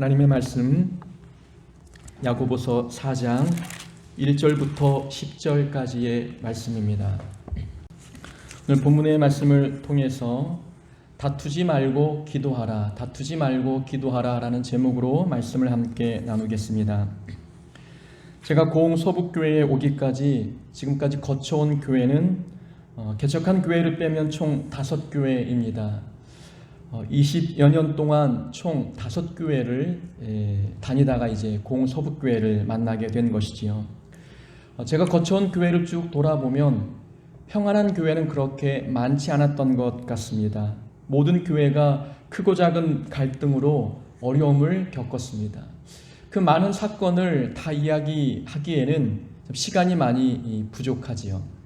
하나님의 말씀 야고보서 4장 1절부터 10절까지의 말씀입니다. 오늘 본문의 말씀을 통해서 다투지 말고 기도하라, 다투지 말고 기도하라 라는 제목으로 말씀을 함께 나누겠습니다. 제가 고흥 서북교회에 오기까지 지금까지 거쳐온 교회는 개척한 교회를 빼면 총 5교회입니다. 20여 년 동안 총 5교회를 다니다가 이제 고흥 서북교회를 만나게 된 것이지요. 제가 거쳐온 교회를 쭉 돌아보면 평안한 교회는 그렇게 많지 않았던 것 같습니다. 모든 교회가 크고 작은 갈등으로 어려움을 겪었습니다. 그 많은 사건을 다 이야기하기에는 시간이 많이 부족하지요.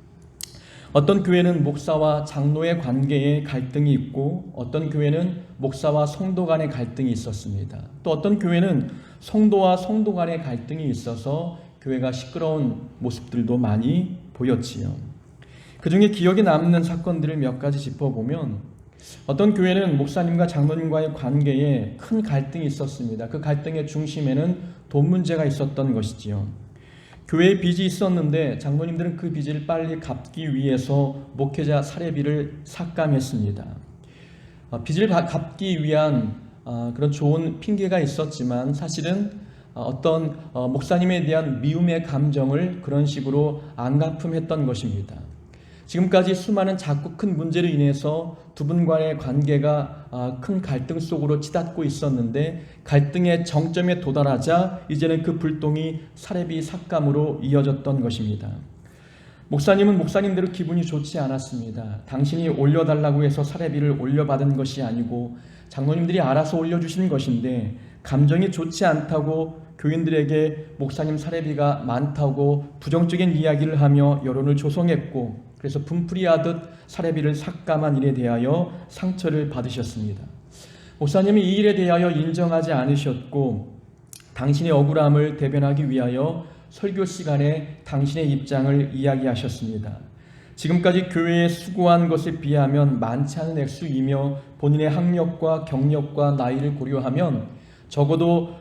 어떤 교회는 목사와 장로의 관계에 갈등이 있고 어떤 교회는 목사와 성도 간의 갈등이 있었습니다. 또 어떤 교회는 성도와 성도 간의 갈등이 있어서 교회가 시끄러운 모습들도 많이 보였지요. 그 중에 기억에 남는 사건들을 몇 가지 짚어보면 어떤 교회는 목사님과 장로님과의 관계에 큰 갈등이 있었습니다. 그 갈등의 중심에는 돈 문제가 있었던 것이지요. 교회에 빚이 있었는데 장로님들은 그 빚을 빨리 갚기 위해서 목회자 사례비를 삭감했습니다. 빚을 갚기 위한 그런 좋은 핑계가 있었지만 사실은 어떤 목사님에 대한 미움의 감정을 그런 식으로 안갚음했던 것입니다. 지금까지 수많은 작고 큰 문제로 인해서 두 분 간의 관계가 큰 갈등 속으로 치닫고 있었는데 갈등의 정점에 도달하자 이제는 그 불똥이 사례비 삭감으로 이어졌던 것입니다. 목사님은 목사님대로 기분이 좋지 않았습니다. 당신이 올려달라고 해서 사례비를 올려받은 것이 아니고 장로님들이 알아서 올려주신 것인데 감정이 좋지 않다고 교인들에게 목사님 사례비가 많다고 부정적인 이야기를 하며 여론을 조성했고 그래서 분풀이하듯 사례비를 삭감한 일에 대하여 상처를 받으셨습니다. 목사님이 이 일에 대하여 인정하지 않으셨고 당신의 억울함을 대변하기 위하여 설교 시간에 당신의 입장을 이야기하셨습니다. 지금까지 교회에 수고한 것에 비하면 많지 않은 액수이며 본인의 학력과 경력과 나이를 고려하면 적어도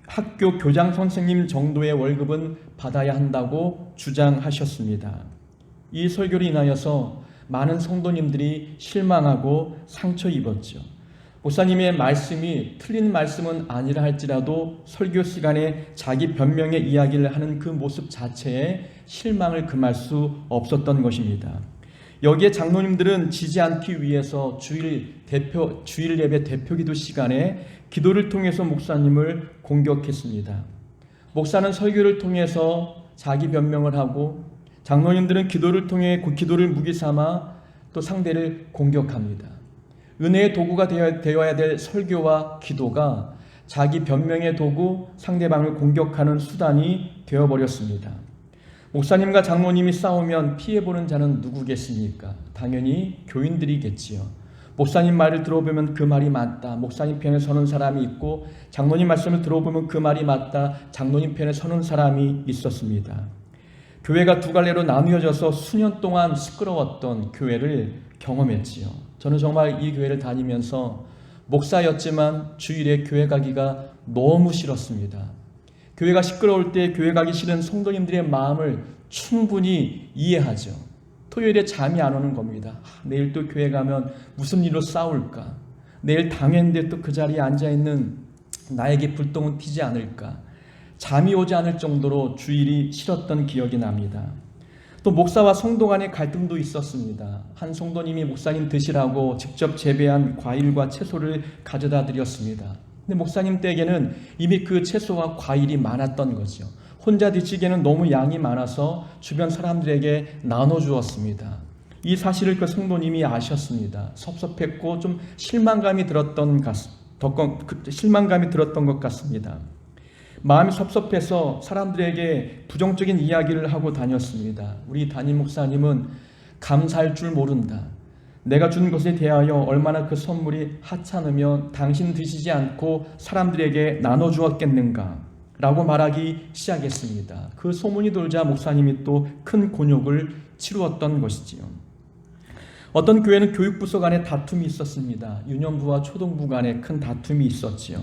학교 교장 선생님 정도의 월급은 받아야 한다고 주장하셨습니다. 이 설교로 인하여서 많은 성도님들이 실망하고 상처 입었죠. 목사님의 말씀이 틀린 말씀은 아니라 할지라도 설교 시간에 자기 변명의 이야기를 하는 그 모습 자체에 실망을 금할 수 없었던 것입니다. 여기에 장로님들은 지지 않기 위해서 주일 예배 대표기도 시간에 기도를 통해서 목사님을 공격했습니다. 목사는 설교를 통해서 자기 변명을 하고 장로님들은 기도를 통해 그 기도를 무기 삼아 또 상대를 공격합니다. 은혜의 도구가 되어야 될 설교와 기도가 자기 변명의 도구, 상대방을 공격하는 수단이 되어버렸습니다. 목사님과 장로님이 싸우면 피해보는 자는 누구겠습니까? 당연히 교인들이겠지요. 목사님 말을 들어보면 그 말이 맞다. 목사님 편에 서는 사람이 있고 장로님 말씀을 들어보면 그 말이 맞다. 장로님 편에 서는 사람이 있었습니다. 교회가 두 갈래로 나누어져서 수년 동안 시끄러웠던 교회를 경험했지요. 저는 정말 이 교회를 다니면서 목사였지만 주일에 교회 가기가 너무 싫었습니다. 교회가 시끄러울 때 교회 가기 싫은 성도님들의 마음을 충분히 이해하죠. 토요일에 잠이 안 오는 겁니다. 내일 또 교회 가면 무슨 일로 싸울까? 내일 당회인데 또 그 자리에 앉아있는 나에게 불똥은 튀지 않을까? 잠이 오지 않을 정도로 주일이 싫었던 기억이 납니다. 또 목사와 성도 간의 갈등도 있었습니다. 한 성도님이 목사님 드시라고 직접 재배한 과일과 채소를 가져다 드렸습니다. 근데 목사님 댁에는 이미 그 채소와 과일이 많았던 거죠. 혼자 드시기에는 너무 양이 많아서 주변 사람들에게 나눠주었습니다. 이 사실을 그 성도님이 아셨습니다. 섭섭했고 좀 실망감이 들었던 것 같습니다. 마음이 섭섭해서 사람들에게 부정적인 이야기를 하고 다녔습니다. 우리 담임 목사님은 감사할 줄 모른다. 내가 준 것에 대하여 얼마나 그 선물이 하찮으면 당신 드시지 않고 사람들에게 나눠주었겠는가 라고 말하기 시작했습니다. 그 소문이 돌자 목사님이 또 큰 곤욕을 치루었던 것이지요. 어떤 교회는 교육부서 간에 다툼이 있었습니다. 유년부와 초등부 간에 큰 다툼이 있었지요.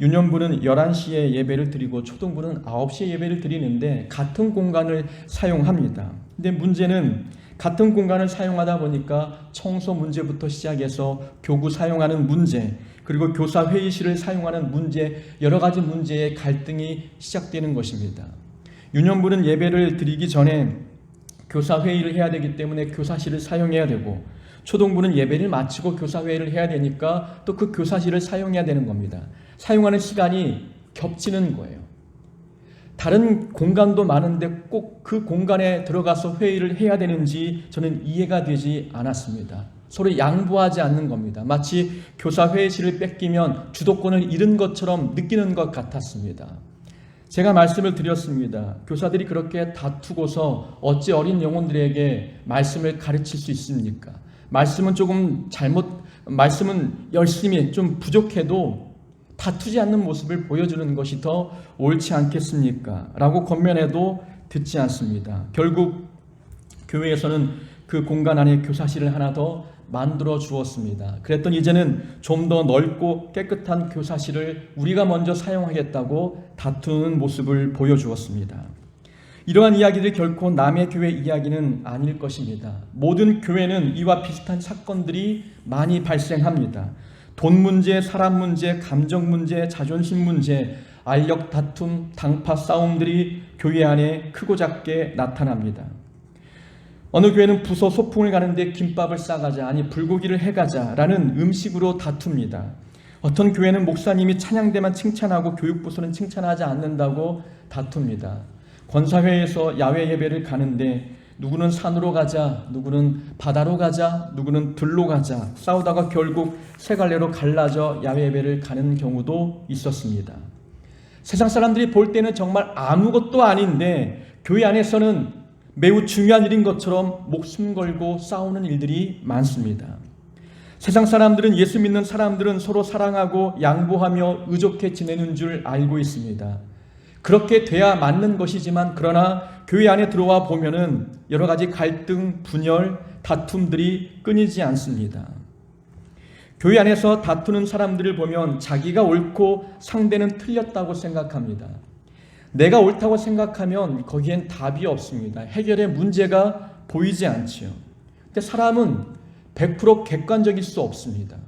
유년부는 11시에 예배를 드리고 초등부는 9시에 예배를 드리는데 같은 공간을 사용합니다. 근데 문제는 같은 공간을 사용하다 보니까 청소 문제부터 시작해서 교구 사용하는 문제, 그리고 교사 회의실을 사용하는 문제, 여러 가지 문제의 갈등이 시작되는 것입니다. 유년부는 예배를 드리기 전에 교사 회의를 해야 되기 때문에 교사실을 사용해야 되고, 초등부는 예배를 마치고 교사 회의를 해야 되니까 또 그 교사실을 사용해야 되는 겁니다. 사용하는 시간이 겹치는 거예요. 다른 공간도 많은데 꼭 그 공간에 들어가서 회의를 해야 되는지 저는 이해가 되지 않았습니다. 서로 양보하지 않는 겁니다. 마치 교사 회의실을 뺏기면 주도권을 잃은 것처럼 느끼는 것 같았습니다. 제가 말씀을 드렸습니다. 교사들이 그렇게 다투고서 어찌 어린 영혼들에게 말씀을 가르칠 수 있습니까? 말씀은 열심히 좀 부족해도 다투지 않는 모습을 보여주는 것이 더 옳지 않겠습니까? 라고 권면해도 듣지 않습니다. 결국 교회에서는 그 공간 안에 교사실을 하나 더 만들어 주었습니다. 그랬더니 이제는 좀 더 넓고 깨끗한 교사실을 우리가 먼저 사용하겠다고 다투는 모습을 보여주었습니다. 이러한 이야기들이 결코 남의 교회 이야기는 아닐 것입니다. 모든 교회는 이와 비슷한 사건들이 많이 발생합니다. 돈 문제, 사람 문제, 감정 문제, 자존심 문제, 알력 다툼, 당파 싸움들이 교회 안에 크고 작게 나타납니다. 어느 교회는 부서 소풍을 가는데 김밥을 싸가자, 아니 불고기를 해가자라는 음식으로 다툽니다. 어떤 교회는 목사님이 찬양대만 칭찬하고 교육부서는 칭찬하지 않는다고 다툽니다. 권사회에서 야외 예배를 가는데 누구는 산으로 가자, 누구는 바다로 가자, 누구는 들로 가자 싸우다가 결국 세 갈래로 갈라져 야외 예배를 가는 경우도 있었습니다. 세상 사람들이 볼 때는 정말 아무것도 아닌데 교회 안에서는 매우 중요한 일인 것처럼 목숨 걸고 싸우는 일들이 많습니다. 세상 사람들은, 예수 믿는 사람들은 서로 사랑하고 양보하며 의족해 지내는 줄 알고 있습니다. 그렇게 돼야 맞는 것이지만, 그러나 교회 안에 들어와 보면은 여러 가지 갈등, 분열, 다툼들이 끊이지 않습니다. 교회 안에서 다투는 사람들을 보면 자기가 옳고 상대는 틀렸다고 생각합니다. 내가 옳다고 생각하면 거기엔 답이 없습니다. 해결의 문제가 보이지 않지요. 근데 사람은 100% 객관적일 수 없습니다.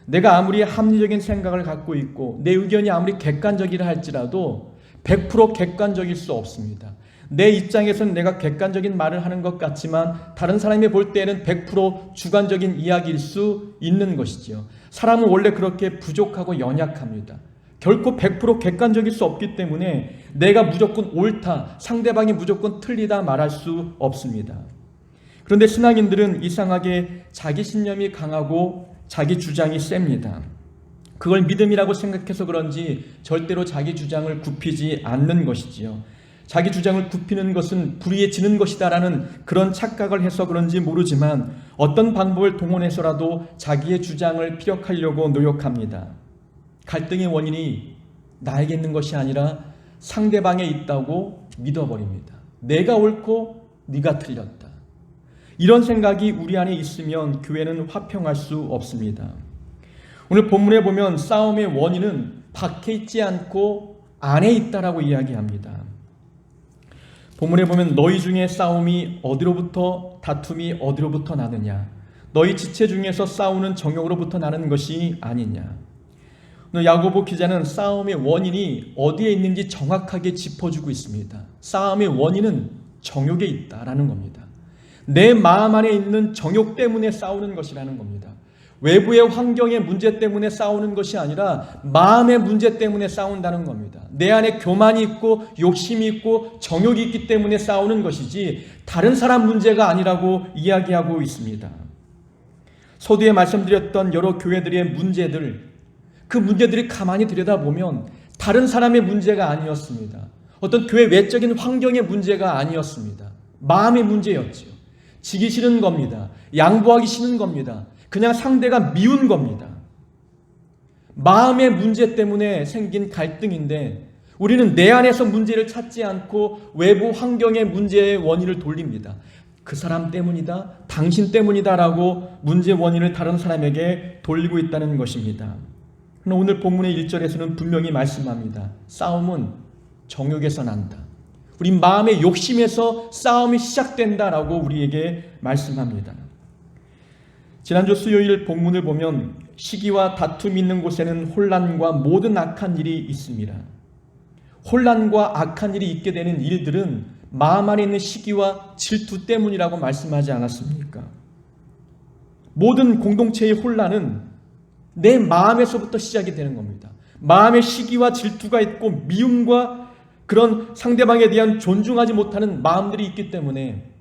내가 아무리 합리적인 생각을 갖고 있고 내 의견이 아무리 객관적이라 할지라도 100% 객관적일 수 없습니다. 내 입장에서는 내가 객관적인 말을 하는 것 같지만 다른 사람이 볼 때는 100% 주관적인 이야기일 수 있는 것이지요. 사람은 원래 그렇게 부족하고 연약합니다. 결코 100% 객관적일 수 없기 때문에 내가 무조건 옳다, 상대방이 무조건 틀리다 말할 수 없습니다. 그런데 신앙인들은 이상하게 자기 신념이 강하고 자기 주장이 셉니다. 그걸 믿음이라고 생각해서 그런지 절대로 자기 주장을 굽히지 않는 것이지요. 자기 주장을 굽히는 것은 불의해지는 것이다라는 그런 착각을 해서 그런지 모르지만 어떤 방법을 동원해서라도 자기의 주장을 피력하려고 노력합니다. 갈등의 원인이 나에게 있는 것이 아니라 상대방에 있다고 믿어버립니다. 내가 옳고 네가 틀렸다. 이런 생각이 우리 안에 있으면 교회는 화평할 수 없습니다. 오늘 본문에 보면 싸움의 원인은 밖에 있지 않고 안에 있다라고 이야기합니다. 본문에 보면 너희 중에 싸움이 어디로부터, 다툼이 어디로부터 나느냐, 너희 지체 중에서 싸우는 정욕으로부터 나는 것이 아니냐. 오늘 야고보 기자는 싸움의 원인이 어디에 있는지 정확하게 짚어주고 있습니다. 싸움의 원인은 정욕에 있다라는 겁니다. 내 마음 안에 있는 정욕 때문에 싸우는 것이라는 겁니다. 외부의 환경의 문제 때문에 싸우는 것이 아니라 마음의 문제 때문에 싸운다는 겁니다. 내 안에 교만이 있고 욕심이 있고 정욕이 있기 때문에 싸우는 것이지 다른 사람 문제가 아니라고 이야기하고 있습니다. 서두에 말씀드렸던 여러 교회들의 문제들, 그 문제들이 가만히 들여다보면 다른 사람의 문제가 아니었습니다. 어떤 교회 외적인 환경의 문제가 아니었습니다. 마음의 문제였죠. 지기 싫은 겁니다. 양보하기 싫은 겁니다. 그냥 상대가 미운 겁니다. 마음의 문제 때문에 생긴 갈등인데 우리는 내 안에서 문제를 찾지 않고 외부 환경의 문제의 원인을 돌립니다. 그 사람 때문이다, 당신 때문이다 라고 문제 원인을 다른 사람에게 돌리고 있다는 것입니다. 그러나 오늘 본문의 1절에서는 분명히 말씀합니다. 싸움은 정욕에서 난다. 우리 마음의 욕심에서 싸움이 시작된다라고 우리에게 말씀합니다. 지난주 수요일 본문을 보면 시기와 다툼이 있는 곳에는 혼란과 모든 악한 일이 있습니다. 혼란과 악한 일이 있게 되는 일들은 마음 안에 있는 시기와 질투 때문이라고 말씀하지 않았습니까? 모든 공동체의 혼란은 내 마음에서부터 시작이 되는 겁니다. 마음에 시기와 질투가 있고 미움과 그런 상대방에 대한 존중하지 못하는 마음들이 있기 때문에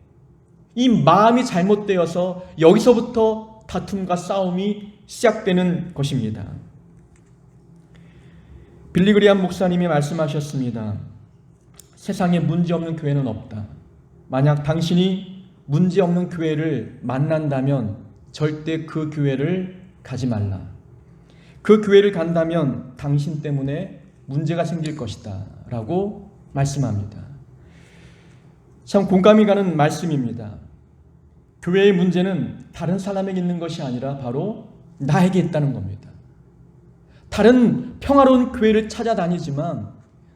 이 마음이 잘못되어서 여기서부터 다툼과 싸움이 시작되는 것입니다. 빌리그리암 목사님이 말씀하셨습니다. 세상에 문제없는 교회는 없다. 만약 당신이 문제없는 교회를 만난다면 절대 그 교회를 가지 말라. 그 교회를 간다면 당신 때문에 문제가 생길 것이다 라고 말씀합니다. 참 공감이 가는 말씀입니다. 교회의 문제는 다른 사람에게 있는 것이 아니라 바로 나에게 있다는 겁니다. 다른 평화로운 교회를 찾아다니지만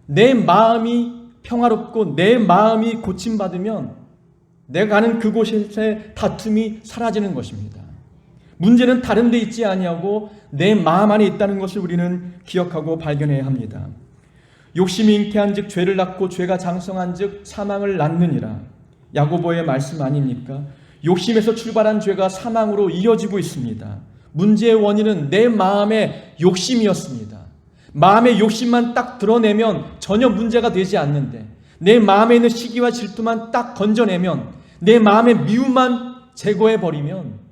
내 마음이 평화롭고 내 마음이 고침받으면 내가 가는 그곳에서의 다툼이 사라지는 것입니다. 문제는 다른 데 있지 아니하고 내 마음 안에 있다는 것을 우리는 기억하고 발견해야 합니다. 욕심이 잉태한 즉 죄를 낳고 죄가 장성한 즉 사망을 낳느니라. 야고보의 말씀 아닙니까? 욕심에서 출발한 죄가 사망으로 이어지고 있습니다. 문제의 원인은 내 마음의 욕심이었습니다. 마음의 욕심만 딱 드러내면 전혀 문제가 되지 않는데 내 마음에 있는 시기와 질투만 딱 건져내면 내 마음의 미움만 제거해버리면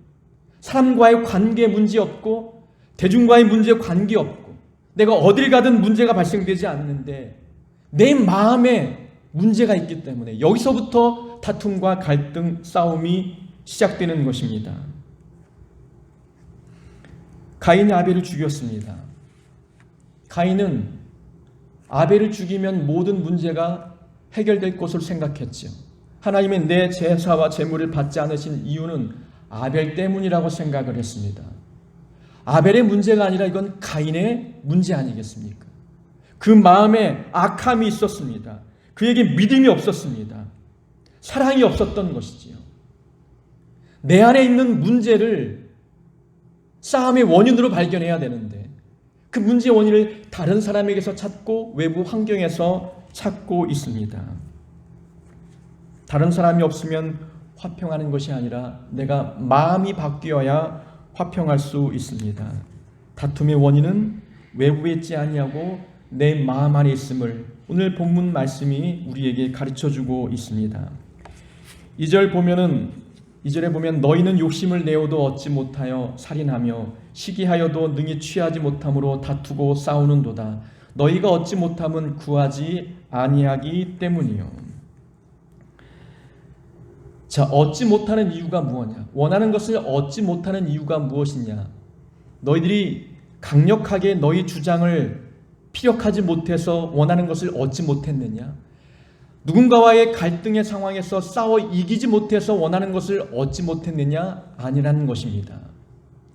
사람과의 관계에 문제없고 대중과의 문제에 관계없고 내가 어딜 가든 문제가 발생되지 않는데 내 마음에 문제가 있기 때문에 여기서부터 다툼과 갈등, 싸움이 시작되는 것입니다. 가인이 아벨을 죽였습니다. 가인은 아벨을 죽이면 모든 문제가 해결될 것으로 생각했죠. 하나님의 내 제사와 제물을 받지 않으신 이유는 아벨 때문이라고 생각을 했습니다. 아벨의 문제가 아니라 이건 가인의 문제 아니겠습니까? 그 마음에 악함이 있었습니다. 그에게 믿음이 없었습니다. 사랑이 없었던 것이지요. 내 안에 있는 문제를 싸움의 원인으로 발견해야 되는데 그 문제의 원인을 다른 사람에게서 찾고 외부 환경에서 찾고 있습니다. 다른 사람이 없으면 화평하는 것이 아니라 내가 마음이 바뀌어야 화평할 수 있습니다. 다툼의 원인은 외부에 있지 아니하고 내 마음 안에 있음을 오늘 본문 말씀이 우리에게 가르쳐주고 있습니다. 2절에 보면 너희는 욕심을 내어도 얻지 못하여 살인하며 시기하여도 능히 취하지 못함으로 다투고 싸우는도다. 너희가 얻지 못함은 구하지 아니하기 때문이요. 자, 얻지 못하는 이유가 무엇이냐? 원하는 것을 얻지 못하는 이유가 무엇이냐? 너희들이 강력하게 너희 주장을 피력하지 못해서 원하는 것을 얻지 못했느냐? 누군가와의 갈등의 상황에서 싸워 이기지 못해서 원하는 것을 얻지 못했느냐? 아니라는 것입니다.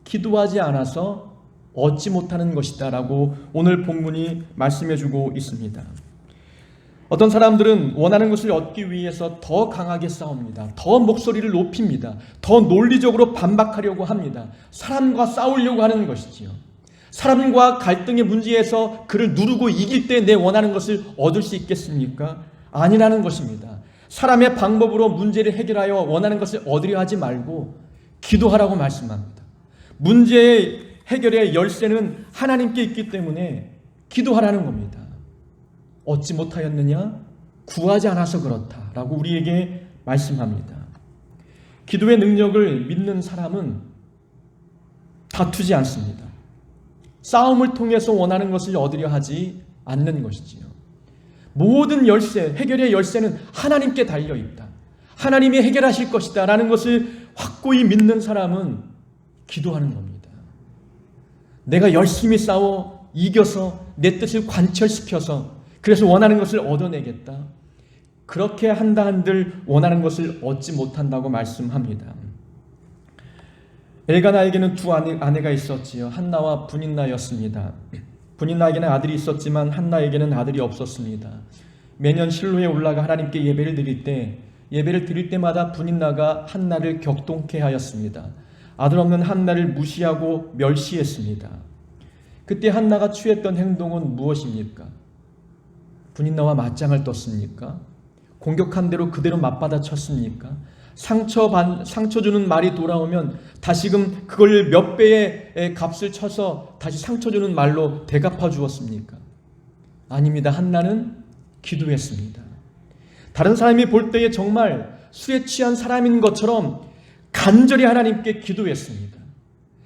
기도하지 않아서 얻지 못하는 것이다 라고 오늘 본문이 말씀해주고 있습니다. 어떤 사람들은 원하는 것을 얻기 위해서 더 강하게 싸웁니다. 더 목소리를 높입니다. 더 논리적으로 반박하려고 합니다. 사람과 싸우려고 하는 것이지요. 사람과 갈등의 문제에서 그를 누르고 이길 때 내 원하는 것을 얻을 수 있겠습니까? 아니라는 것입니다. 사람의 방법으로 문제를 해결하여 원하는 것을 얻으려 하지 말고 기도하라고 말씀합니다. 문제의 해결의 열쇠는 하나님께 있기 때문에 기도하라는 겁니다. 얻지 못하였느냐? 구하지 않아서 그렇다라고 우리에게 말씀합니다. 기도의 능력을 믿는 사람은 다투지 않습니다. 싸움을 통해서 원하는 것을 얻으려 하지 않는 것이지요. 모든 열쇠, 해결의 열쇠는 하나님께 달려있다. 하나님이 해결하실 것이다 라는 것을 확고히 믿는 사람은 기도하는 겁니다. 내가 열심히 싸워 이겨서 내 뜻을 관철시켜서 그래서 원하는 것을 얻어내겠다. 그렇게 한다 한들 원하는 것을 얻지 못한다고 말씀합니다. 엘가나에게는 두 아내가 있었지요. 한나와 브닌나였습니다. 브닌나에게는 아들이 있었지만 한나에게는 아들이 없었습니다. 매년 실로에 올라가 하나님께 예배를 드릴 때마다 브닌나가 한나를 격동케 하였습니다. 아들 없는 한나를 무시하고 멸시했습니다. 그때 한나가 취했던 행동은 무엇입니까? 브닌나와 맞짱을 떴습니까? 공격한 대로 그대로 맞받아쳤습니까? 상처 주는 말이 돌아오면 다시금 그걸 몇 배의 값을 쳐서 다시 상처 주는 말로 대갚아 주었습니까? 아닙니다. 한나는 기도했습니다. 다른 사람이 볼 때에 정말 술에 취한 사람인 것처럼 간절히 하나님께 기도했습니다.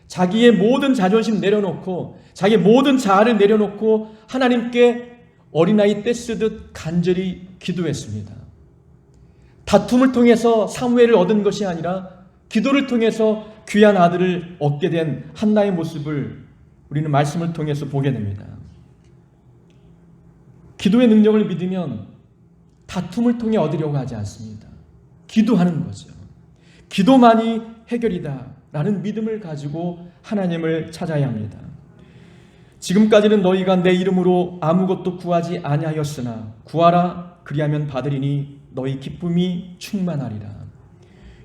자기의 모든 자존심 내려놓고 자기의 모든 자아를 내려놓고 하나님께 어린아이 떼쓰듯 간절히 기도했습니다. 다툼을 통해서 사무엘을 얻은 것이 아니라 기도를 통해서 귀한 아들을 얻게 된 한나의 모습을 우리는 말씀을 통해서 보게 됩니다. 기도의 능력을 믿으면 다툼을 통해 얻으려고 하지 않습니다. 기도하는 거죠. 기도만이 해결이다 라는 믿음을 가지고 하나님을 찾아야 합니다. 지금까지는 너희가 내 이름으로 아무것도 구하지 아니하였으나 구하라 그리하면 받으리니 너희 기쁨이 충만하리라.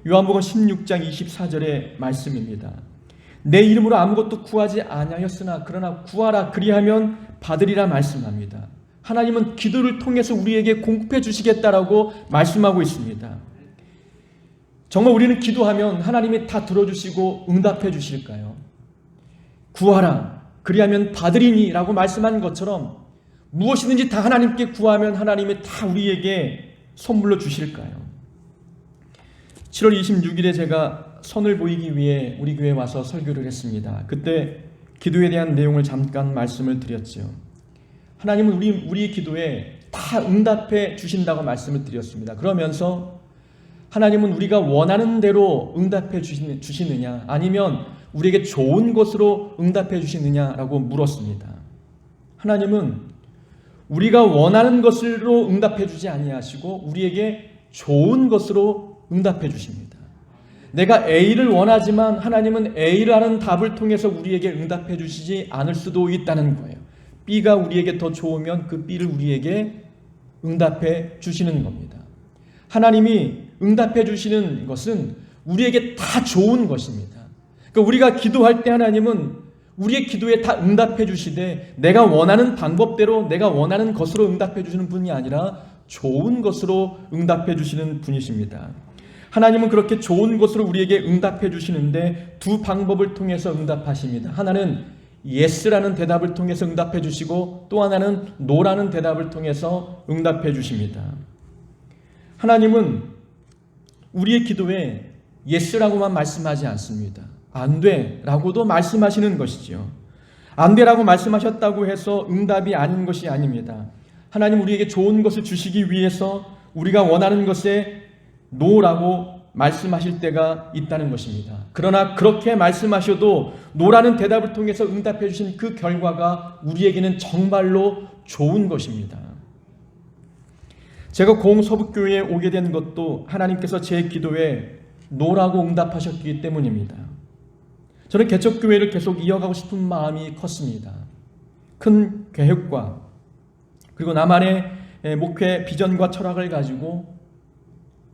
요한복음 16장 24절의 말씀입니다. 내 이름으로 아무것도 구하지 아니하였으나 그러나 구하라 그리하면 받으리라 말씀합니다. 하나님은 기도를 통해서 우리에게 공급해 주시겠다라고 말씀하고 있습니다. 정말 우리는 기도하면 하나님이 다 들어주시고 응답해 주실까요? 구하라 그리하면 받으리니 라고 말씀한 것처럼 무엇이든지 다 하나님께 구하면 하나님이 다 우리에게 선물로 주실까요? 7월 26일에 제가 선을 보이기 위해 우리 교회에 와서 설교를 했습니다. 그때 기도에 대한 내용을 잠깐 말씀을 드렸죠. 하나님은 우리의 기도에 다 응답해 주신다고 말씀을 드렸습니다. 그러면서 하나님은 우리가 원하는 대로 응답해 주시느냐 아니면 우리에게 좋은 것으로 응답해 주시느냐라고 물었습니다. 하나님은 우리가 원하는 것으로 응답해 주지 아니하시고 우리에게 좋은 것으로 응답해 주십니다. 내가 A를 원하지만 하나님은 A라는 답을 통해서 우리에게 응답해 주시지 않을 수도 있다는 거예요. B가 우리에게 더 좋으면 그 B를 우리에게 응답해 주시는 겁니다. 하나님이 응답해 주시는 것은 우리에게 다 좋은 것입니다. 그러니까 우리가 기도할 때 하나님은 우리의 기도에 다 응답해 주시되 내가 원하는 방법대로 내가 원하는 것으로 응답해 주시는 분이 아니라 좋은 것으로 응답해 주시는 분이십니다. 하나님은 그렇게 좋은 것으로 우리에게 응답해 주시는데 두 방법을 통해서 응답하십니다. 하나는 yes라는 대답을 통해서 응답해 주시고 또 하나는 no라는 대답을 통해서 응답해 주십니다. 하나님은 우리의 기도에 yes라고만 말씀하지 않습니다. 안 돼 라고도 말씀하시는 것이지요. 안 돼라고 말씀하셨다고 해서 응답이 아닌 것이 아닙니다. 하나님 우리에게 좋은 것을 주시기 위해서 우리가 원하는 것에 노라고 말씀하실 때가 있다는 것입니다. 그러나 그렇게 말씀하셔도 노라는 대답을 통해서 응답해 주신 그 결과가 우리에게는 정말로 좋은 것입니다. 제가 공서북교회에 오게 된 것도 하나님께서 제 기도에 노라고 응답하셨기 때문입니다. 저는 개척교회를 계속 이어가고 싶은 마음이 컸습니다. 큰 계획과 그리고 나만의 목회 비전과 철학을 가지고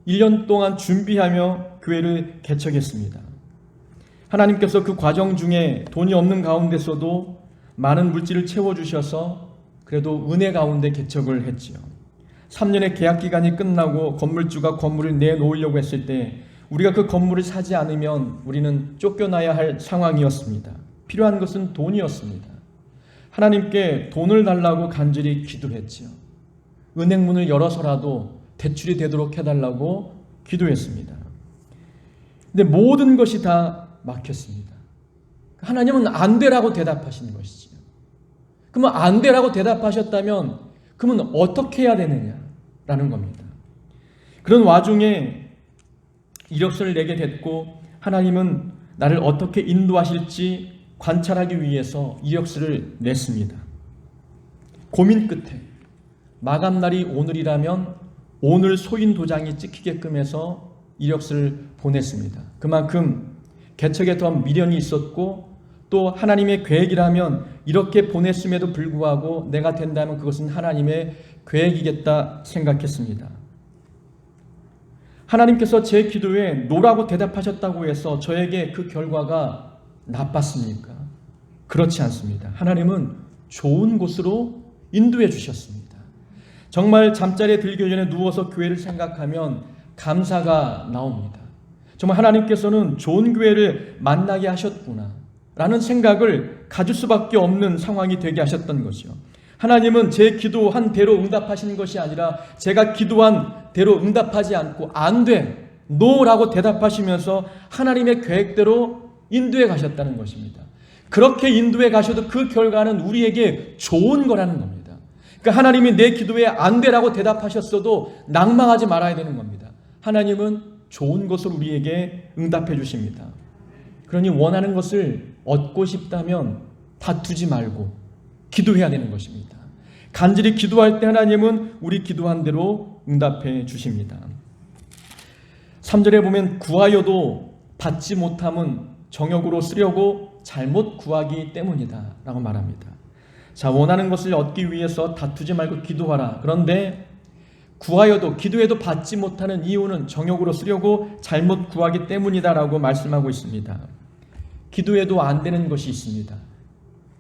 1년 동안 준비하며 교회를 개척했습니다. 하나님께서 그 과정 중에 돈이 없는 가운데서도 많은 물질을 채워주셔서 그래도 은혜 가운데 개척을 했지요. 3년의 계약 기간이 끝나고 건물주가 건물을 내놓으려고 했을 때 우리가 그 건물을 사지 않으면 우리는 쫓겨나야 할 상황이었습니다. 필요한 것은 돈이었습니다. 하나님께 돈을 달라고 간절히 기도했지요. 은행문을 열어서라도 대출이 되도록 해달라고 기도했습니다. 근데 모든 것이 다 막혔습니다. 하나님은 안 되라고 대답하신 것이지요. 그러면 안 되라고 대답하셨다면 그러면 어떻게 해야 되느냐라는 겁니다. 그런 와중에 이력서를 내게 됐고 하나님은 나를 어떻게 인도하실지 관찰하기 위해서 이력서를 냈습니다. 고민 끝에 마감날이 오늘이라면 오늘 소인 도장이 찍히게끔 해서 이력서를 보냈습니다. 그만큼 개척에 더 미련이 있었고 또 하나님의 계획이라면 이렇게 보냈음에도 불구하고 내가 된다면 그것은 하나님의 계획이겠다 생각했습니다. 하나님께서 제 기도에 노라고 대답하셨다고 해서 저에게 그 결과가 나빴습니까? 그렇지 않습니다. 하나님은 좋은 곳으로 인도해 주셨습니다. 정말 잠자리에 들기 전에 누워서 교회를 생각하면 감사가 나옵니다. 정말 하나님께서는 좋은 교회를 만나게 하셨구나 라는 생각을 가질 수밖에 없는 상황이 되게 하셨던 것이요. 하나님은 제 기도한 대로 응답하시는 것이 아니라 제가 기도한 대로 응답하지 않고 안 돼, 노라고 대답하시면서 하나님의 계획대로 인도해 가셨다는 것입니다. 그렇게 인도해 가셔도 그 결과는 우리에게 좋은 거라는 겁니다. 그러니까 하나님이 내 기도에 안 되라고 대답하셨어도 낭망하지 말아야 되는 겁니다. 하나님은 좋은 것을 우리에게 응답해 주십니다. 그러니 원하는 것을 얻고 싶다면 다투지 말고 기도해야 되는 것입니다. 간절히 기도할 때 하나님은 우리 기도한 대로 응답해 주십니다. 3절에 보면 구하여도 받지 못함은 정욕으로 쓰려고 잘못 구하기 때문이다 라고 말합니다. 자, 원하는 것을 얻기 위해서 다투지 말고 기도하라. 그런데 구하여도 기도해도 받지 못하는 이유는 정욕으로 쓰려고 잘못 구하기 때문이다 라고 말씀하고 있습니다. 기도해도 안 되는 것이 있습니다.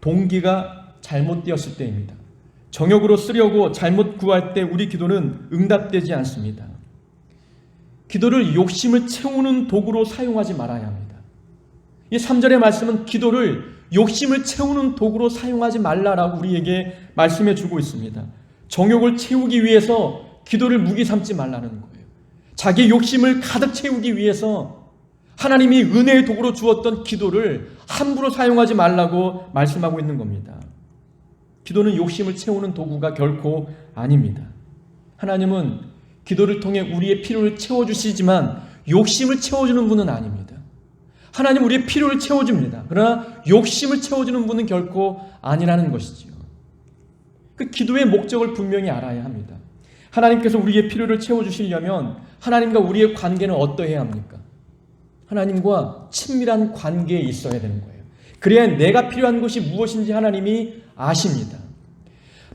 동기가 잘못되었을 때입니다. 정욕으로 쓰려고 잘못 구할 때 우리 기도는 응답되지 않습니다. 기도를 욕심을 채우는 도구로 사용하지 말아야 합니다. 이 3절의 말씀은 기도를 욕심을 채우는 도구로 사용하지 말라라고 우리에게 말씀해 주고 있습니다. 정욕을 채우기 위해서 기도를 무기 삼지 말라는 거예요. 자기 욕심을 가득 채우기 위해서 하나님이 은혜의 도구로 주었던 기도를 함부로 사용하지 말라고 말씀하고 있는 겁니다. 기도는 욕심을 채우는 도구가 결코 아닙니다. 하나님은 기도를 통해 우리의 필요를 채워주시지만 욕심을 채워주는 분은 아닙니다. 하나님 우리의 필요를 채워줍니다. 그러나 욕심을 채워주는 분은 결코 아니라는 것이지요. 그 기도의 목적을 분명히 알아야 합니다. 하나님께서 우리의 필요를 채워주시려면 하나님과 우리의 관계는 어떠해야 합니까? 하나님과 친밀한 관계에 있어야 되는 거예요. 그래야 내가 필요한 것이 무엇인지 하나님이 아십니다.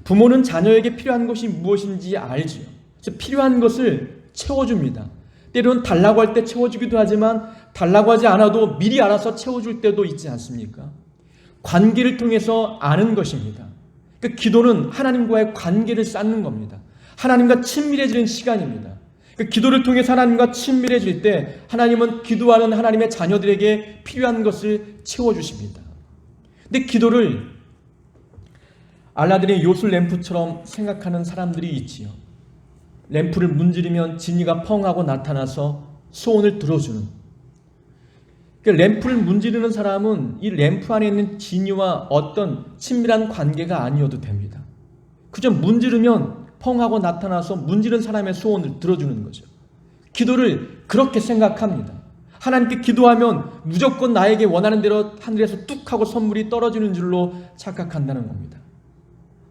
부모는 자녀에게 필요한 것이 무엇인지 알지요. 그래서 필요한 것을 채워줍니다. 때로는 달라고 할 때 채워주기도 하지만 달라고 하지 않아도 미리 알아서 채워줄 때도 있지 않습니까? 관계를 통해서 아는 것입니다. 그 기도는 하나님과의 관계를 쌓는 겁니다. 하나님과 친밀해지는 시간입니다. 그 기도를 통해서 하나님과 친밀해질 때 하나님은 기도하는 하나님의 자녀들에게 필요한 것을 채워주십니다. 근데 기도를 알라딘의 요술 램프처럼 생각하는 사람들이 있지요. 램프를 문지르면 지니가 펑 하고 나타나서 소원을 들어주는. 그러니까 램프를 문지르는 사람은 이 램프 안에 있는 지니와 어떤 친밀한 관계가 아니어도 됩니다. 그저 문지르면 펑 하고 나타나서 문지른 사람의 소원을 들어주는 거죠. 기도를 그렇게 생각합니다. 하나님께 기도하면 무조건 나에게 원하는 대로 하늘에서 뚝 하고 선물이 떨어지는 줄로 착각한다는 겁니다.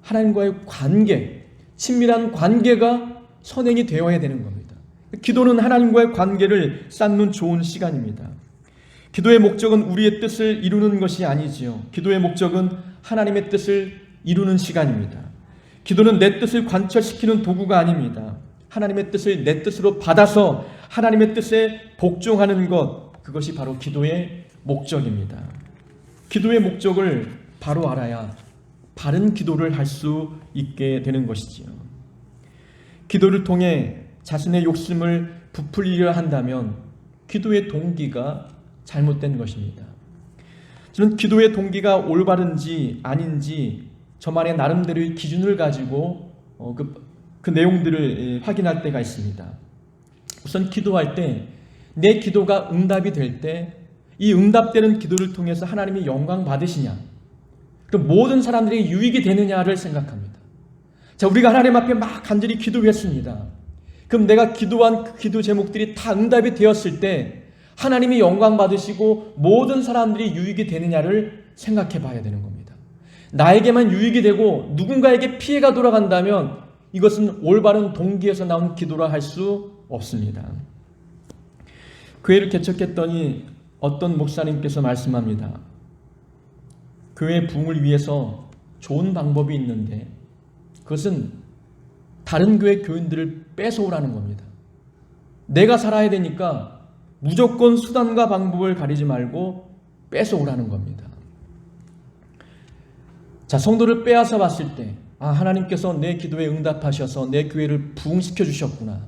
하나님과의 관계, 친밀한 관계가 선행이 되어야 되는 겁니다. 기도는 하나님과의 관계를 쌓는 좋은 시간입니다. 기도의 목적은 우리의 뜻을 이루는 것이 아니지요. 기도의 목적은 하나님의 뜻을 이루는 시간입니다. 기도는 내 뜻을 관철시키는 도구가 아닙니다. 하나님의 뜻을 내 뜻으로 받아서 하나님의 뜻에 복종하는 것, 그것이 바로 기도의 목적입니다. 기도의 목적을 바로 알아야 바른 기도를 할 수 있게 되는 것이지요. 기도를 통해 자신의 욕심을 부풀리려 한다면 기도의 동기가 잘못된 것입니다. 저는 기도의 동기가 올바른지 아닌지 저만의 나름대로의 기준을 가지고 그 내용들을 확인할 때가 있습니다. 우선 기도할 때 내 기도가 응답이 될 때 이 응답되는 기도를 통해서 하나님이 영광 받으시냐, 그 모든 사람들에게 유익이 되느냐를 생각합니다. 자, 우리가 하나님 앞에 막 간절히 기도했습니다. 그럼 내가 기도한 그 기도 제목들이 다 응답이 되었을 때 하나님이 영광 받으시고 모든 사람들이 유익이 되느냐를 생각해 봐야 되는 겁니다. 나에게만 유익이 되고 누군가에게 피해가 돌아간다면 이것은 올바른 동기에서 나온 기도라 할 수 없습니다. 교회를 개척했더니 어떤 목사님께서 말씀합니다. 교회 부흥을 위해서 좋은 방법이 있는데 그것은 다른 교회 교인들을 뺏어오라는 겁니다. 내가 살아야 되니까 무조건 수단과 방법을 가리지 말고 뺏어오라는 겁니다. 자, 성도를 빼앗아 봤을 때 하나님께서 내 기도에 응답하셔서 내 교회를 부흥시켜 주셨구나.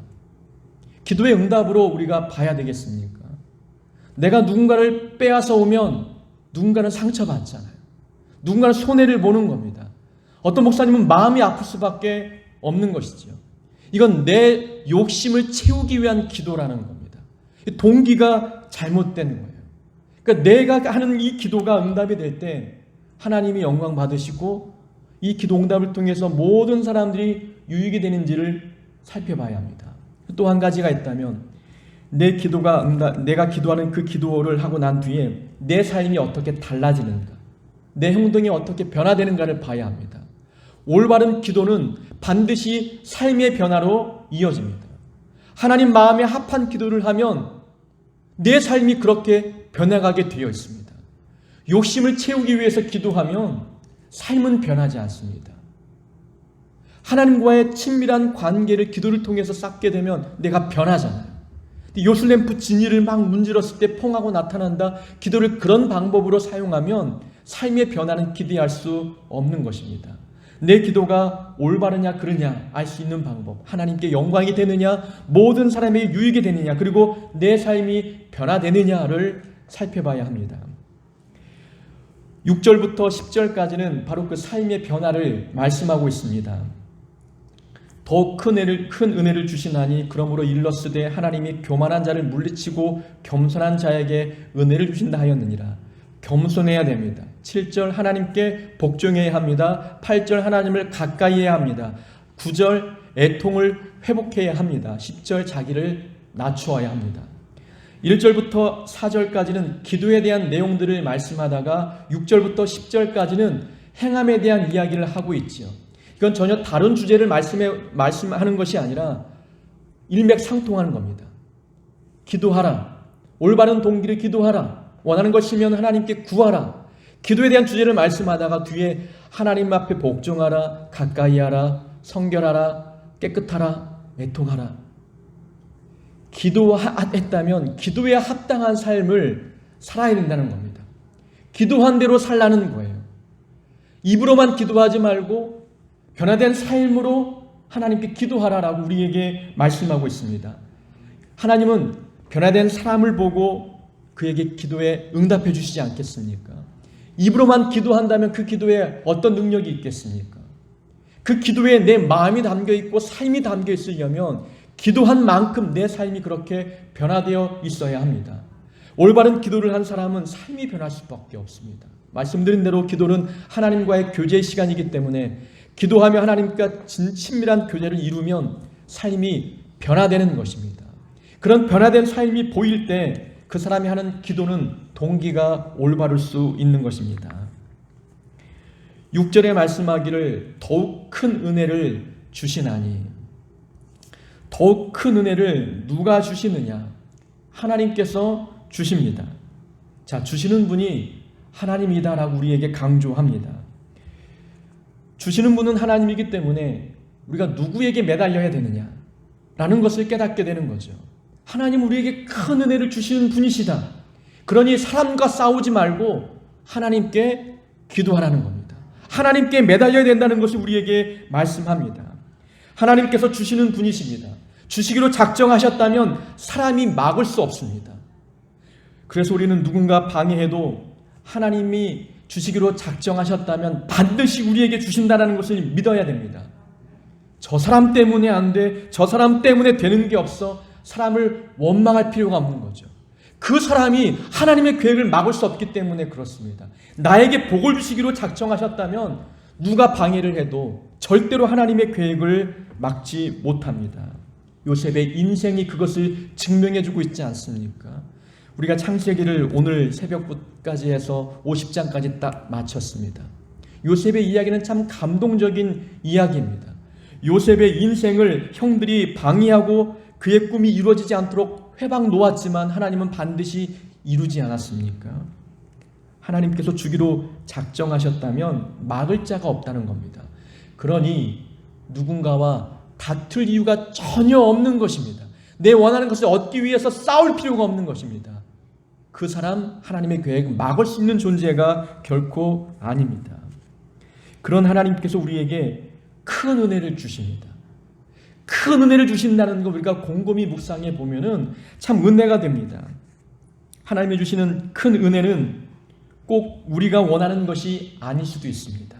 기도의 응답으로 우리가 봐야 되겠습니까? 내가 누군가를 빼앗아 오면 누군가는 상처받잖아요. 누군가는 손해를 보는 겁니다. 어떤 목사님은 마음이 아플 수밖에 없는 것이죠. 이건 내 욕심을 채우기 위한 기도라는 겁니다. 동기가 잘못된 거예요. 그러니까 내가 하는 이 기도가 응답이 될 때 하나님이 영광 받으시고 이 기도 응답을 통해서 모든 사람들이 유익이 되는지를 살펴봐야 합니다. 또 한 가지가 있다면 내 기도가 내가 기도하는 그 기도를 하고 난 뒤에 내 삶이 어떻게 달라지는가, 내 행동이 어떻게 변화되는가를 봐야 합니다. 올바른 기도는 반드시 삶의 변화로 이어집니다. 하나님 마음에 합한 기도를 하면 내 삶이 그렇게 변해가게 되어 있습니다. 욕심을 채우기 위해서 기도하면 삶은 변하지 않습니다. 하나님과의 친밀한 관계를 기도를 통해서 쌓게 되면 내가 변하잖아요. 요술램프 진이를 막 문질렀을 때 퐁하고 나타난다. 기도를 그런 방법으로 사용하면 삶의 변화는 기대할 수 없는 것입니다. 내 기도가 올바르냐 그르냐 알 수 있는 방법, 하나님께 영광이 되느냐, 모든 사람에게 유익이 되느냐, 그리고 내 삶이 변화되느냐를 살펴봐야 합니다. 6절부터 10절까지는 바로 그 삶의 변화를 말씀하고 있습니다. 더욱 큰 은혜를 주시나니 그러므로 일렀으되 하나님이 교만한 자를 물리치고 겸손한 자에게 은혜를 주신다 하였느니라. 겸손해야 됩니다. 7절 하나님께 복종해야 합니다. 8절 하나님을 가까이 해야 합니다. 9절 애통을 회복해야 합니다. 10절 자기를 낮추어야 합니다. 1절부터 4절까지는 기도에 대한 내용들을 말씀하다가 6절부터 10절까지는 행함에 대한 이야기를 하고 있죠. 이건 전혀 다른 주제를 말씀하는 것이 아니라 일맥상통하는 겁니다. 기도하라. 올바른 동기를 기도하라. 원하는 것이면 하나님께 구하라. 기도에 대한 주제를 말씀하다가 뒤에 하나님 앞에 복종하라, 가까이 하라, 성결하라, 깨끗하라, 애통하라. 기도했다면 기도에 합당한 삶을 살아야 된다는 겁니다. 기도한 대로 살라는 거예요. 입으로만 기도하지 말고 변화된 삶으로 하나님께 기도하라라고 우리에게 말씀하고 있습니다. 하나님은 변화된 사람을 보고 그에게 기도에 응답해 주시지 않겠습니까? 입으로만 기도한다면 그 기도에 어떤 능력이 있겠습니까? 그 기도에 내 마음이 담겨 있고 삶이 담겨 있으려면 기도한 만큼 내 삶이 그렇게 변화되어 있어야 합니다. 올바른 기도를 한 사람은 삶이 변할 수밖에 없습니다. 말씀드린 대로 기도는 하나님과의 교제의 시간이기 때문에 기도하며 하나님과 친밀한 교제를 이루면 삶이 변화되는 것입니다. 그런 변화된 삶이 보일 때 그 사람이 하는 기도는 동기가 올바를 수 있는 것입니다. 6절에 말씀하기를 더욱 큰 은혜를 주시나니, 더욱 큰 은혜를 누가 주시느냐? 하나님께서 주십니다. 자, 주시는 분이 하나님이다라고 우리에게 강조합니다. 주시는 분은 하나님이기 때문에 우리가 누구에게 매달려야 되느냐라는 것을 깨닫게 되는 거죠. 하나님 우리에게 큰 은혜를 주시는 분이시다. 그러니 사람과 싸우지 말고 하나님께 기도하라는 겁니다. 하나님께 매달려야 된다는 것을 우리에게 말씀합니다. 하나님께서 주시는 분이십니다. 주시기로 작정하셨다면 사람이 막을 수 없습니다. 그래서 우리는 누군가 방해해도 하나님이 주시기로 작정하셨다면 반드시 우리에게 주신다는 것을 믿어야 됩니다. 저 사람 때문에 안 돼, 저 사람 때문에 되는 게 없어, 사람을 원망할 필요가 없는 거죠. 그 사람이 하나님의 계획을 막을 수 없기 때문에 그렇습니다. 나에게 복을 주시기로 작정하셨다면 누가 방해를 해도 절대로 하나님의 계획을 막지 못합니다. 요셉의 인생이 그것을 증명해주고 있지 않습니까? 우리가 창세기를 오늘 새벽까지 해서 50장까지 딱 마쳤습니다. 요셉의 이야기는 참 감동적인 이야기입니다. 요셉의 인생을 형들이 방해하고 그의 꿈이 이루어지지 않도록 회방 놓았지만 하나님은 반드시 이루지 않았습니까? 하나님께서 주기로 작정하셨다면 막을 자가 없다는 겁니다. 그러니 누군가와 다툴 이유가 전혀 없는 것입니다. 내 원하는 것을 얻기 위해서 싸울 필요가 없는 것입니다. 그 사람 하나님의 계획 막을 수 있는 존재가 결코 아닙니다. 그런 하나님께서 우리에게 큰 은혜를 주십니다. 큰 은혜를 주신다는 거 우리가 곰곰이 묵상해 보면은 참 은혜가 됩니다. 하나님이 주시는 큰 은혜는 꼭 우리가 원하는 것이 아닐 수도 있습니다.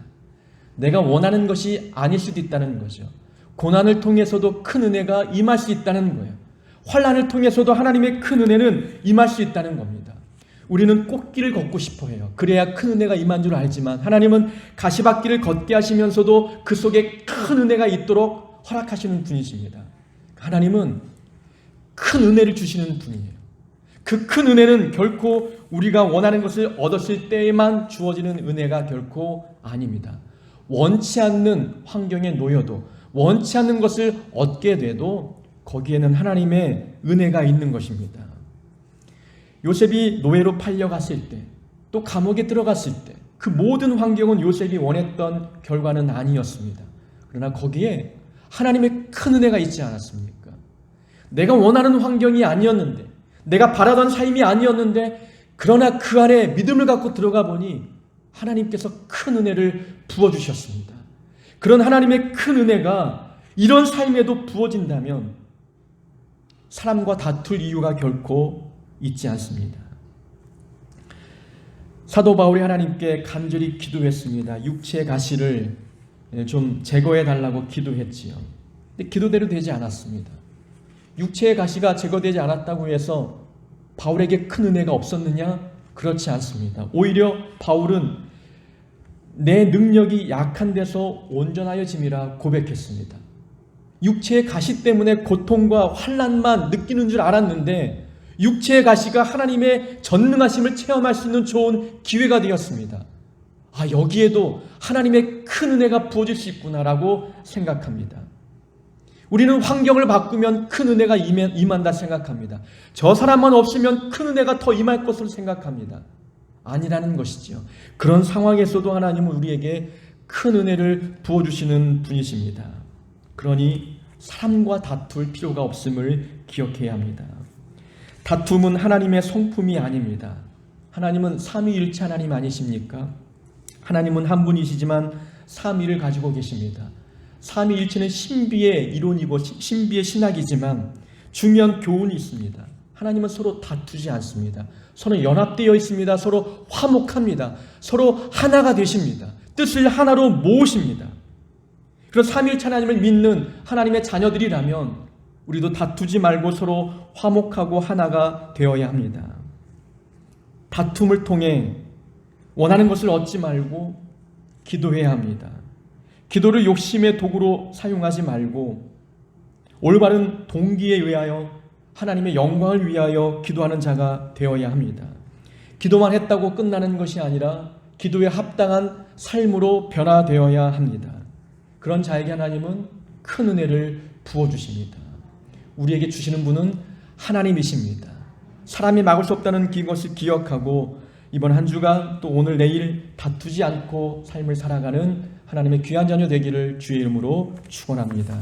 내가 원하는 것이 아닐 수도 있다는 거죠. 고난을 통해서도 큰 은혜가 임할 수 있다는 거예요. 환난을 통해서도 하나님의 큰 은혜는 임할 수 있다는 겁니다. 우리는 꽃길을 걷고 싶어 해요. 그래야 큰 은혜가 임한 줄 알지만 하나님은 가시밭길을 걷게 하시면서도 그 속에 큰 은혜가 있도록 허락하시는 분이십니다. 하나님은 큰 은혜를 주시는 분이에요. 그 큰 은혜는 결코 우리가 원하는 것을 얻었을 때에만 주어지는 은혜가 결코 아닙니다. 원치 않는 환경에 놓여도 원치 않는 것을 얻게 돼도 거기에는 하나님의 은혜가 있는 것입니다. 요셉이 노예로 팔려갔을 때, 또 감옥에 들어갔을 때, 그 모든 환경은 요셉이 원했던 결과는 아니었습니다. 그러나 거기에 하나님의 큰 은혜가 있지 않았습니까? 내가 원하는 환경이 아니었는데, 내가 바라던 삶이 아니었는데, 그러나 그 안에 믿음을 갖고 들어가 보니 하나님께서 큰 은혜를 부어주셨습니다. 그런 하나님의 큰 은혜가 이런 삶에도 부어진다면 사람과 다툴 이유가 결코 있지 않습니다. 사도 바울이 하나님께 간절히 기도했습니다. 육체의 가시를 좀 제거해 달라고 기도했지요. 근데 기도대로 되지 않았습니다. 육체의 가시가 제거되지 않았다고 해서 바울에게 큰 은혜가 없었느냐? 그렇지 않습니다. 오히려 바울은 내 능력이 약한 데서 온전하여짐이라 고백했습니다. 육체의 가시 때문에 고통과 환난만 느끼는 줄 알았는데 육체의 가시가 하나님의 전능하심을 체험할 수 있는 좋은 기회가 되었습니다. 아, 여기에도 하나님의 큰 은혜가 부어질 수 있구나라고 생각합니다. 우리는 환경을 바꾸면 큰 은혜가 임한다 생각합니다. 저 사람만 없으면 큰 은혜가 더 임할 것으로 생각합니다. 아니라는 것이죠. 그런 상황에서도 하나님은 우리에게 큰 은혜를 부어주시는 분이십니다. 그러니 사람과 다툴 필요가 없음을 기억해야 합니다. 다툼은 하나님의 성품이 아닙니다. 하나님은 삼위일체 하나님 아니십니까? 하나님은 한 분이시지만 삼위를 가지고 계십니다. 삼위일체는 신비의 이론이고 신비의 신학이지만 중요한 교훈이 있습니다. 하나님은 서로 다투지 않습니다. 서로 연합되어 있습니다. 서로 화목합니다. 서로 하나가 되십니다. 뜻을 하나로 모으십니다. 그런 삼위일체 하나님을 믿는 하나님의 자녀들이라면 우리도 다투지 말고 서로 화목하고 하나가 되어야 합니다. 다툼을 통해 원하는 것을 얻지 말고 기도해야 합니다. 기도를 욕심의 도구로 사용하지 말고 올바른 동기에 의하여 하나님의 영광을 위하여 기도하는 자가 되어야 합니다. 기도만 했다고 끝나는 것이 아니라 기도에 합당한 삶으로 변화되어야 합니다. 그런 자에게 하나님은 큰 은혜를 부어주십니다. 우리에게 주시는 분은 하나님이십니다. 사람이 막을 수 없다는 것을 기억하고 이번 한 주간 또 오늘 내일 다투지 않고 삶을 살아가는 하나님의 귀한 자녀 되기를 주의 이름으로 축원합니다.